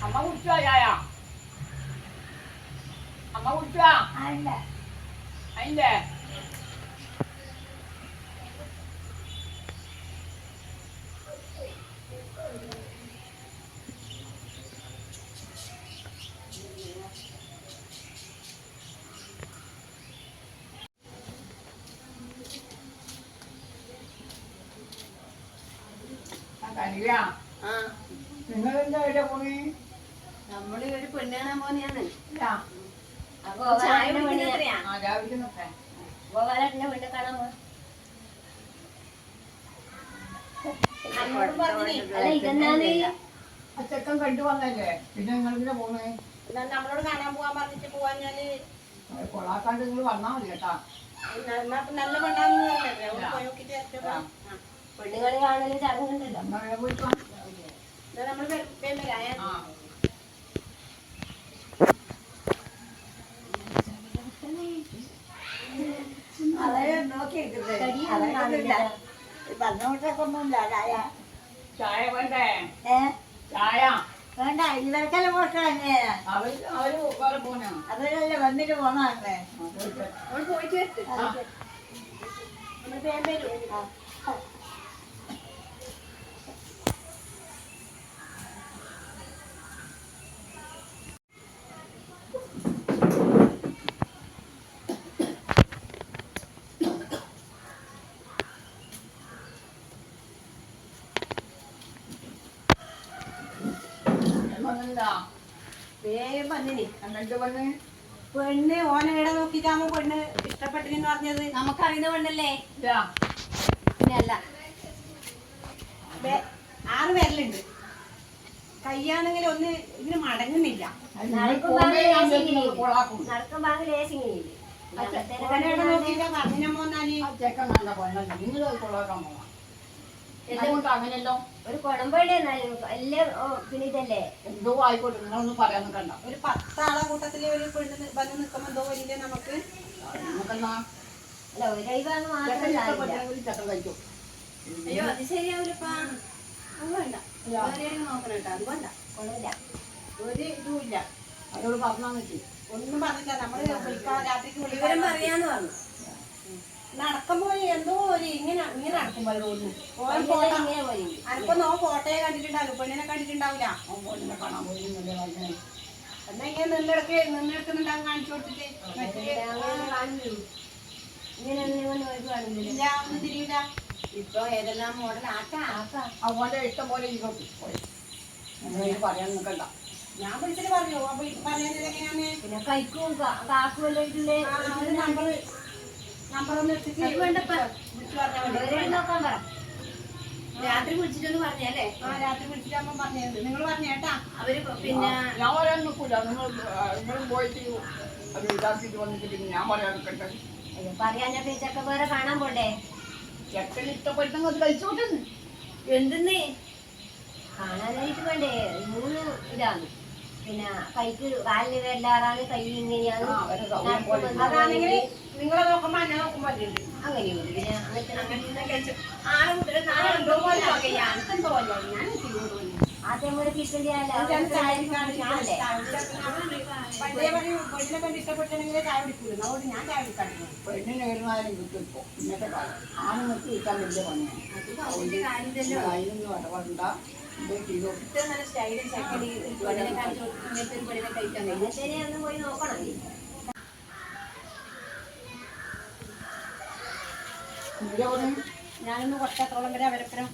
അമ്മ കുടിച്ചോ ചായ? അമ്മ കുടിച്ചോ? അതിന്റെ നിങ്ങളെന്താ എവിടെ പോണേ? നമ്മള് ഒരു പെണ്ണ് കാണാൻ പോന്നെയാണ്. ഗോപാലന്റെ പെണ്ണ് കാണാൻ പോ. ചെക്കൻ കണ്ടു വന്നല്ലേ, പിന്നെ നിങ്ങളിങ്ങനെ പോണേ? നമ്മളോട് കാണാൻ പോവാൻ പറഞ്ഞിട്ട് പോവാഞ്ഞാല് കൊളാക്കാണ്ട് നിങ്ങൾ വന്നാ മതി കേട്ടാ. നല്ല പെണ്ണാന്ന് പെണ്ണുകളി കാണലും ചടങ്ങുണ്ടല്ലോ. നമ്മള് പറഞ്ഞോട്ടൊക്കൊന്നുമില്ല ചായ വേണ്ടേ? ചായ വേണ്ട. ഇവർക്കെല്ലാം പോട്ടേ അവര് വേറെ പോനാ. അവരല്ലേ വന്നിട്ട് പോണേ. പോയിട്ട് പെണ്ണ് ഓനെ ഇട നോക്കിട്ടാകുമ്പോ പെണ്ണ് ഇഷ്ടപ്പെട്ടിന്ന് പറഞ്ഞത് നമുക്കറിയുന്ന പെണ്ണല്ലേ? അല്ല 6 പേരിലുണ്ട്. കയ്യാണെങ്കിൽ ഒന്ന് ഇതിന് മടങ്ങുന്നില്ല. അങ്ങനെയല്ലോ ഒരു കുടമ്പയുടെ പിന്നെ ഇതല്ലേ എന്തോ ആയിക്കോട്ടെ, നിങ്ങളൊന്നും പറയാൻ നിൽക്കണ്ട. ഒരു 10 ആളെ കൂട്ടത്തില് ഒരു പെണ്ണ് വന്ന് നിൽക്കുമ്പോ എന്തോ വലിയ നമുക്ക് നമുക്കെന്നാ അല്ല ഒരൈവാന്ന് മാത്രമല്ല. ചക്കം കഴിക്കും. അയ്യോ അത് ശരിയാവില്ലപ്പാ. അത് വേണ്ട. നോക്കണം കേട്ടോ. അത് വേണ്ട. കൊള്ളില്ല. ഒരു ഇതുമില്ല. അവരോട് പറഞ്ഞാൽ മതി. ഒന്നും പറഞ്ഞില്ല. നമ്മള് രാത്രിക്ക് വിവരം പറയാന്ന് പറഞ്ഞു. നടക്കുമ്പോ എന്തോ ഒരു ഇങ്ങനെ നടക്കുമ്പോ അനക്കൊന്നോ ഫോട്ടോയെ കണ്ടിട്ടുണ്ടാവില്ല, പെണ്ണിനെ കണ്ടിട്ടുണ്ടാവില്ല. പെണ്ണിനെ കാണാൻ പോയി എന്നാ ഇങ്ങനെ നിന്നെടുക്കുന്നുണ്ടാവും കാണിച്ചു കൊടുത്തിട്ട് ഇല്ല ഒന്നും തിരിയില്ല. ഇപ്പൊ ഏതെല്ലാം മോഡൽ അതുപോലെ ഇഷ്ടം പോലെ പറയാൻ നിൽക്കണ്ട. ഞാൻ വിളിച്ചിട്ട് പറഞ്ഞു. പറയുന്നത് എങ്ങനെയാണ്? പിന്നെ കൈക്കും കാക്കും എല്ലാം നമ്പറൊന്നും എടുത്തിട്ട് നോക്കാൻ പറ. രാത്രി വിളിച്ചിട്ടൊന്ന് പറഞ്ഞല്ലേ? രാത്രി വിളിച്ചിട്ടാകുമ്പോ പറഞ്ഞത് നിങ്ങൾ പറഞ്ഞേട്ടാ. അവര് പിന്നെ ഞാൻ പറയാൻ നിൽക്കൂല. നിങ്ങളും പോയിട്ട് അത് ഇതാക്കിട്ട് വന്നിട്ട് പിന്നെ ഞാൻ പറയാൻ നിൽക്കട്ടെ. അയ്യോ പറയാഞ്ഞ ചെക്ക വേറെ കാണാൻ പോണ്ടേ? ചെക്കൻ ഇഷ്ടപ്പെട്ടെങ്കിൽ അത് കഴിച്ചോട്ടെ. എന്തെന്നേ കാണാനായിട്ട് വേണ്ടേ? 3 ഇതാണ്. പിന്നെ കൈക്ക് കാലിന് വല്ലാറാണ്, കൈ ഇങ്ങനെയാണ്. അതാണെങ്കിൽ നിങ്ങളെ നോക്കുമ്പോ എന്നെ നോക്കുമ്പോ അങ്ങനെയുണ്ട്. പിന്നെ ആദ്യം ഒരു കിട്ടേണ്ട ഇഷ്ടപ്പെട്ടെങ്കിൽ ചായ കുടിക്കൂല. അതുകൊണ്ട് ഞാൻ ചായ കുടിക്കാറുണ്ട്. പെണ്ണിന് വരുമാനം കിട്ടും. ഇപ്പൊ ഇന്നത്തെ കാലം ആണുങ്ങൾക്ക് കിട്ടാൻ വലിയ പണിയാണ്. അതിനൊന്നും ഇടപെടണ്ട. പോയി നോക്കണം. ഞാനൊന്ന് കൊട്ടത്തോളം വരെ അവരപ്പുറം